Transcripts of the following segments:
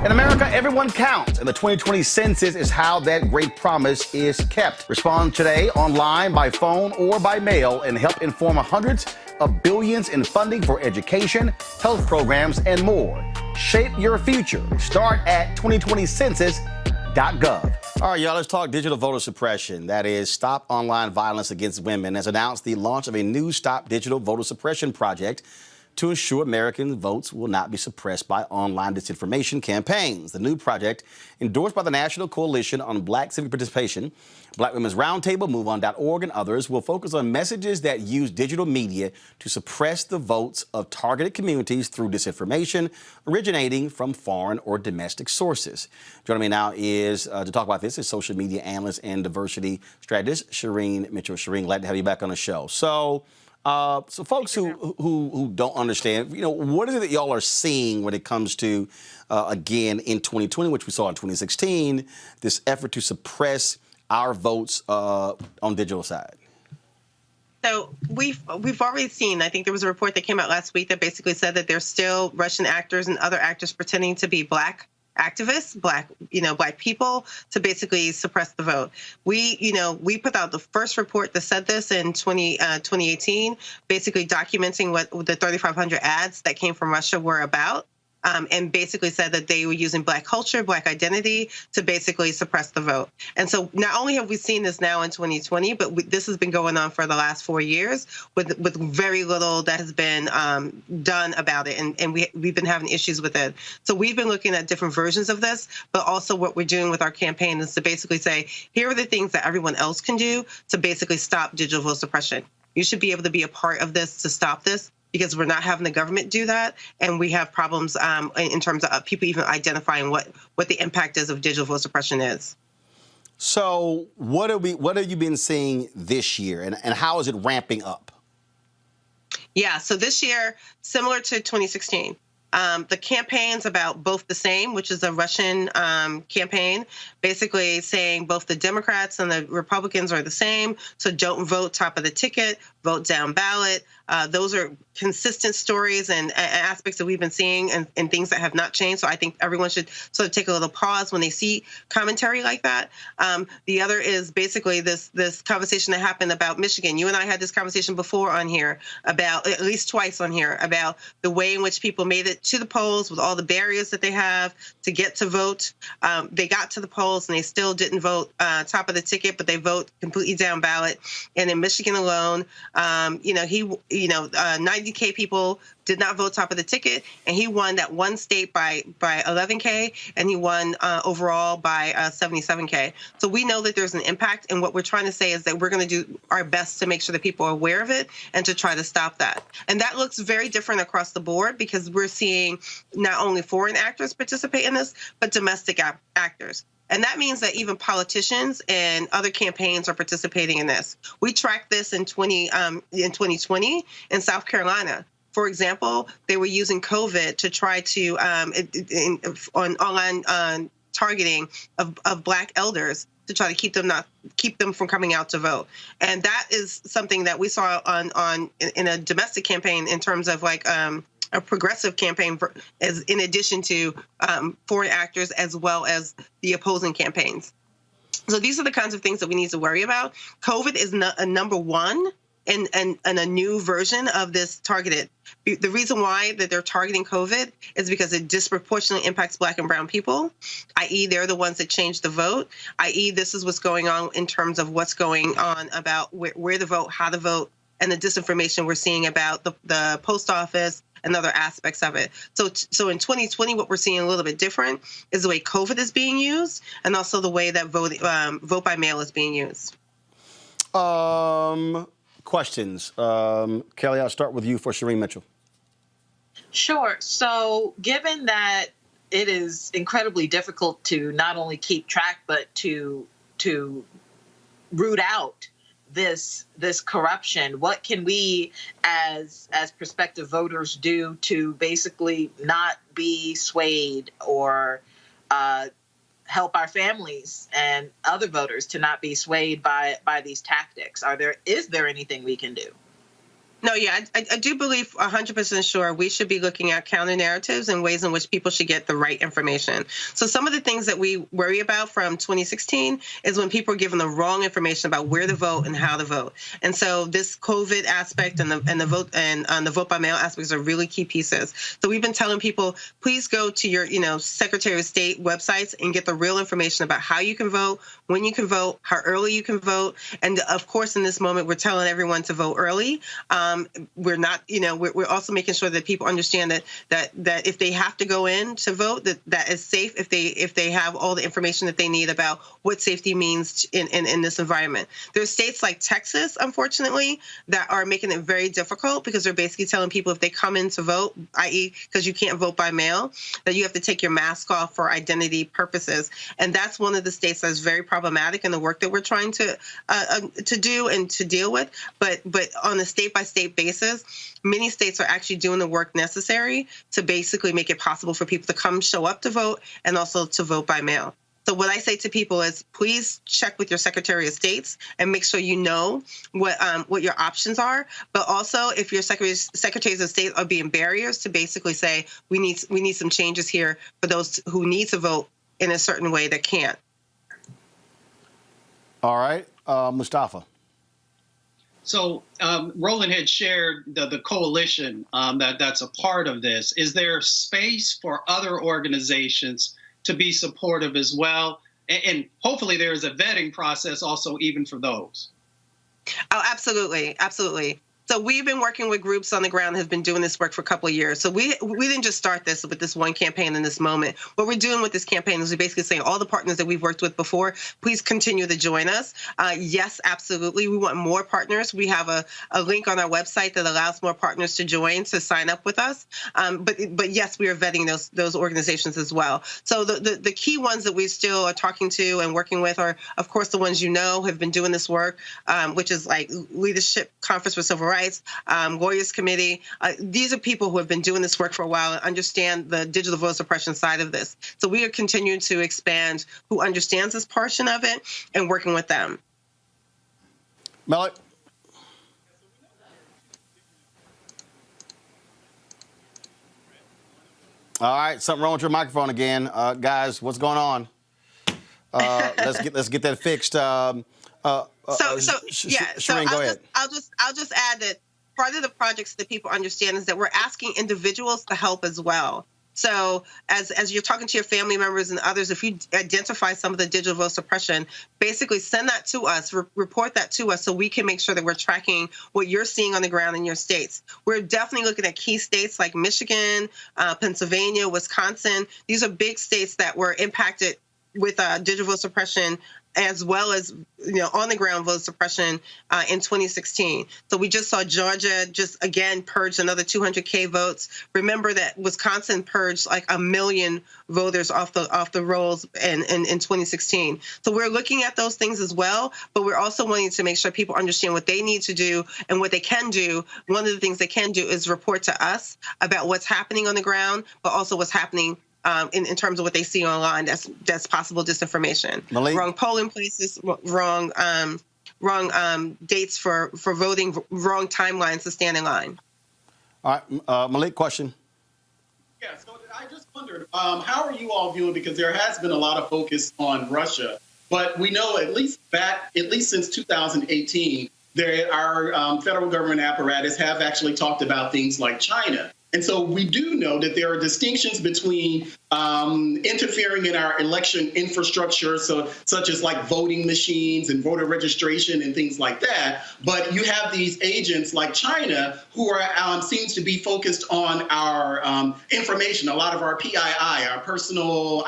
In America, everyone counts, and the 2020 census is how that great promise is kept. Respond today online, by phone, or by mail, and help inform hundreds of billions in funding for education, health programs, and more. Shape your future. Start at 2020census.gov. All right, y'all, let's talk digital voter suppression. That is, Stop Online Violence Against Women has announced the launch of a new Stop Digital Voter Suppression project to ensure American votes will not be suppressed by online disinformation campaigns. The new project, endorsed by the National Coalition on Black Civic Participation, Black Women's Roundtable, MoveOn.org, and others, will focus on messages that use digital media to suppress the votes of targeted communities through disinformation originating from foreign or domestic sources. Joining me now is, to talk about this, is social media analyst and diversity strategist Shireen Mitchell. Shireen, glad to have you back on the show. So folks who don't understand, what is it that y'all are seeing when it comes to, again, in 2020, which we saw in 2016, this effort to suppress our votes on digital side? So we've already seen, I think there was a report that came out last week that basically said that there's still Russian actors and other actors pretending to be Black activists, Black people, to basically suppress the vote. We put out the first report that said this in 2018, basically documenting what the 3,500 ads that came from Russia were about. And basically said that they were using Black culture, Black identity to basically suppress the vote. And so not only have we seen this now in 2020, but this has been going on for the last 4 years with very little that has been done about it. And we've been having issues with it. So we've been looking at different versions of this, but also what we're doing with our campaign is to basically say, here are the things that everyone else can do to basically stop digital vote suppression. You should be able to be a part of this to stop this, because we're not having the government do that, and we have problems in terms of people even identifying what the impact is of digital vote suppression is. So what have you been seeing this year, and how is it ramping up? Yeah, so this year, similar to 2016, the campaign's about both the same, which is a Russian campaign, basically saying both the Democrats and the Republicans are the same. So don't vote top of the ticket, vote down ballot. Those are consistent stories and aspects that we've been seeing and things that have not changed. So I think everyone should sort of take a little pause when they see commentary like that. The other is basically this conversation that happened about Michigan. You and I had this conversation before on here about, at least twice on here, about the way in which people made it to the polls with all the barriers that they have to get to vote. They got to the polls and they still didn't vote top of the ticket, but they vote completely down ballot. And in Michigan alone, 90K people did not vote top of the ticket, and he won that one state by 11K, and he won overall by 77K. So we know that there's an impact, and what we're trying to say is that we're going to do our best to make sure that people are aware of it and to try to stop that. And that looks very different across the board, because we're seeing not only foreign actors participate in this, but domestic actors. And that means that even politicians and other campaigns are participating in this. We tracked this in 2020 in South Carolina. For example, they were using COVID to try to on online targeting of Black elders to try to keep them from coming out to vote. And that is something that we saw in a domestic campaign in terms of like a progressive campaign as in addition to foreign actors as well as the opposing campaigns. So these are the kinds of things that we need to worry about. COVID is a number one and a new version of this targeted. The reason why that they're targeting COVID is because it disproportionately impacts Black and brown people, i.e. they're the ones that change the vote, i.e. this is what's going on in terms of what's going on about where to vote, how to vote, and the disinformation we're seeing about the post office and other aspects of it. So in 2020, what we're seeing a little bit different is the way COVID is being used, and also the way that vote by mail is being used. Questions. Kelly, I'll start with you for Shireen Mitchell. Sure. So given that it is incredibly difficult to not only keep track, but to root out this corruption, what can we as prospective voters do to basically not be swayed or help our families and other voters to not be swayed by these tactics? Is there anything we can do? No, yeah, I do believe 100% sure we should be looking at counter narratives and ways in which people should get the right information. So some of the things that we worry about from 2016 is when people are given the wrong information about where to vote and how to vote. And so this COVID aspect and the vote and the vote by mail aspects are really key pieces. So we've been telling people, please go to your Secretary of State websites and get the real information about how you can vote, when you can vote, how early you can vote, and of course in this moment we're telling everyone to vote early. We're not, we're also making sure that people understand that if they have to go in to vote, that is safe if they have all the information that they need about what safety means in this environment. There's states like Texas, unfortunately, that are making it very difficult because they're basically telling people if they come in to vote, i.e. because you can't vote by mail, that you have to take your mask off for identity purposes. And that's one of the states that's very problematic in the work that we're trying to do and to deal with. But on a state-by-state basis, many states are actually doing the work necessary to basically make it possible for people to come show up to vote and also to vote by mail. So what I say to people is please check with your Secretary of States and make sure you know what your options are. But also if your secretaries of state are being barriers to basically say we need some changes here for those who need to vote in a certain way that can't. All right, Mustafa. So Roland had shared the coalition that's a part of this. Is there space for other organizations to be supportive as well? And hopefully there is a vetting process also even for those. Oh, absolutely. Absolutely. So we've been working with groups on the ground that have been doing this work for a couple of years. So we didn't just start this with this one campaign in this moment. What we're doing with this campaign is we're basically saying all the partners that we've worked with before, please continue to join us. Yes, absolutely. We want more partners. We have a link on our website that allows more partners to join, to sign up with us. But yes, we are vetting those organizations as well. So the key ones that we still are talking to and working with are, of course, the ones have been doing this work, which is like Leadership Conference for Civil Rights, Lawyers Committee. These are people who have been doing this work for a while and understand the digital voter suppression side of this. So we are continuing to expand who understands this portion of it and working with them. Malik? All right, something wrong with your microphone again. Guys, what's going on? Let's get that fixed. Shireen, go ahead. I'll just add that part of the projects that people understand is that we're asking individuals to help as well. So as you're talking to your family members and others, if you identify some of the digital vote suppression, basically send that to us, report that to us so we can make sure that we're tracking what you're seeing on the ground in your states. We're definitely looking at key states like Michigan, Pennsylvania, Wisconsin. These are big states that were impacted with digital vote suppression as well as on the ground vote suppression in 2016. So we just saw Georgia just again purge another 200K votes. Remember that Wisconsin purged like 1 million voters off the rolls in 2016. So we're looking at those things as well, but we're also wanting to make sure people understand what they need to do and what they can do. One of the things they can do is report to us about what's happening on the ground, but also what's happening in terms of what they see online, that's possible disinformation. Malik? Wrong polling places, wrong dates for voting, wrong timelines to stand in line. All right, Malik, question. Yeah, so I just wondered, how are you all viewing, because there has been a lot of focus on Russia, but we know at least since 2018, our federal government apparatus have actually talked about things like China. And so we do know that there are distinctions between interfering in our election infrastructure, such as like voting machines and voter registration and things like that. But you have these agents like China who are seems to be focused on our information, a lot of our PII, our personal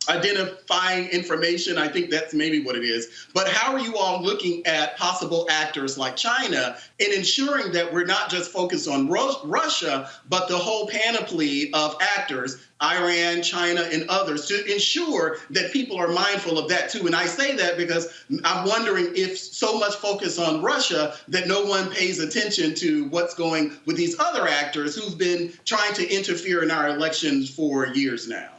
identifying information. I think that's maybe what it is. But how are you all looking at possible actors like China in ensuring that we're not just focused on Russia, but the whole panoply of actors, Iran, China, and others, to ensure that people are mindful of that too? And I say that because I'm wondering if so much focus on Russia that no one pays attention to what's going with these other actors who've been trying to interfere in our elections for years now.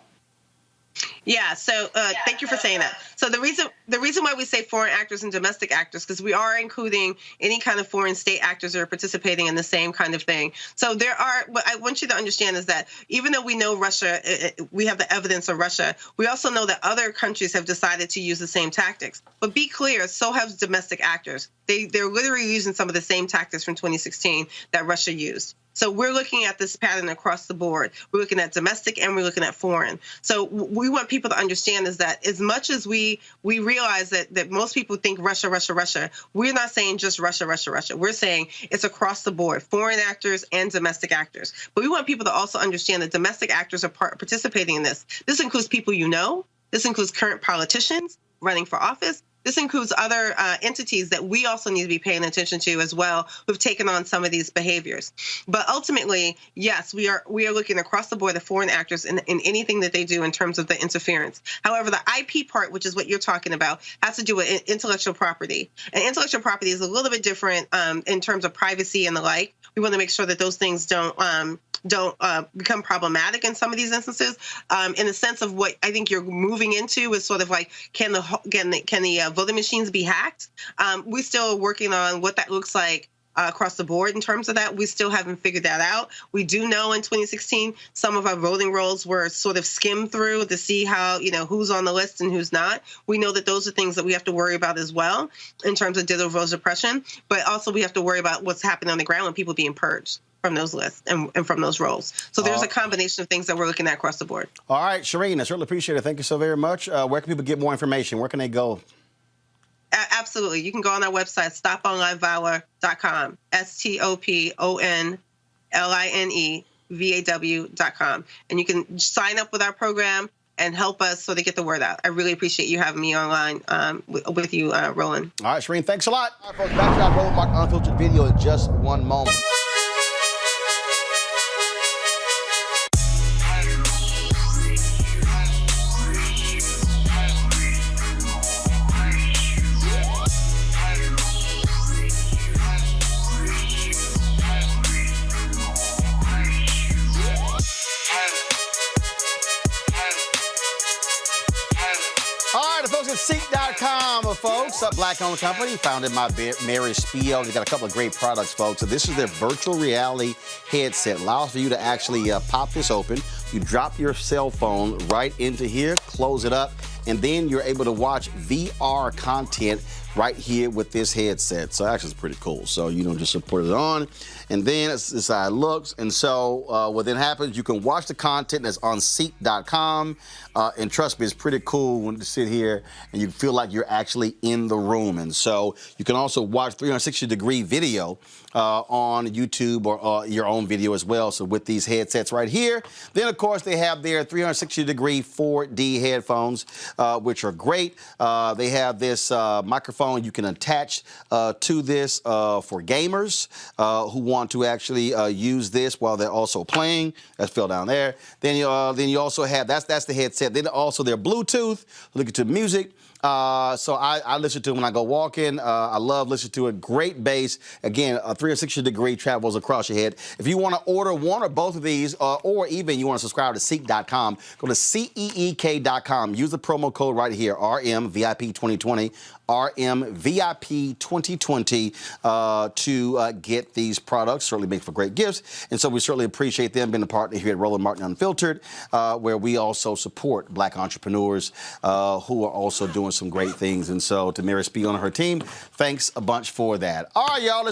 Yeah, so thank you for saying that. So the reason why we say foreign actors and domestic actors, because we are including any kind of foreign state actors that are participating in the same kind of thing. So what I want you to understand is that even though we know Russia, we have the evidence of Russia, we also know that other countries have decided to use the same tactics. But be clear, so have domestic actors. They're literally using some of the same tactics from 2016 that Russia used. So we're looking at this pattern across the board. We're looking at domestic and we're looking at foreign. So we want people to understand is that as much as we realize that most people think Russia, Russia, Russia, we're not saying just Russia, Russia, Russia. We're saying it's across the board, foreign actors and domestic actors. But we want people to also understand that domestic actors are participating in this. This includes people you know. This includes current politicians running for office. This includes other entities that we also need to be paying attention to as well, who've taken on some of these behaviors. But ultimately, yes, we are looking across the board at foreign actors in anything that they do in terms of the interference. However, the IP part, which is what you're talking about, has to do with intellectual property. And intellectual property is a little bit different in terms of privacy and the like. We want to make sure that those things don't become problematic in some of these instances. In the sense of what I think you're moving into is sort of like, can the voting machines be hacked? We're still working on what that looks like across the board in terms of that. We still haven't figured that out. We do know in 2016 some of our voting rolls were sort of skimmed through to see how, who's on the list and who's not. We know that those are things that we have to worry about as well in terms of digital voter suppression, but also we have to worry about what's happening on the ground when people being purged from those lists and from those roles. So there's a combination of things that we're looking at across the board. All right, Shireen, I certainly appreciate it. Thank you so very much. Where can people get more information? Where can they go? Absolutely. You can go on our website, stoponlinevalor.com, STOPONLINEVAW.com. And you can sign up with our program and help us so they get the word out. I really appreciate you having me online with you, Roland. All right, Shireen, thanks a lot. All right, folks, back to our Roland Martin Unfiltered video in just one moment. Folks at Ceek.com, folks, a black-owned company founded by Mary Spiel. They got a couple of great products, folks. So this is their virtual reality headset. Allows for you to actually pop this open. You drop your cell phone right into here, close it up, and then you're able to watch VR content right here with this headset. So actually it's pretty cool. So just put it on, and then this is how it looks. And so what then happens, you can watch the content that's on Ceek.com, and trust me, it's pretty cool when you sit here and you feel like you're actually in the room. And so you can also watch 360-degree video on YouTube or your own video as well. So with these headsets right here, then of course they have their 360-degree 4D headphones, which are great. They have this microphone you can attach to this for gamers who want to actually use this while they're also playing. That fell down there. Then you also have that's the headset. Then also their Bluetooth. Look at music. So I listen to it when I go walking. I love listening to it. Great bass. Again, a 360-degree travels across your head. If you want to order one or both of these, or even you want to subscribe to Ceek.com, go to CEEK.com. Use the promo code right here, RMVIP2020. RMVIP 2020 to get these products. Certainly make for great gifts. And so we certainly appreciate them being a partner here at Roland Martin Unfiltered, where we also support black entrepreneurs who are also doing some great things. And so to Mary Spiel and her team, thanks a bunch for that. All right, y'all.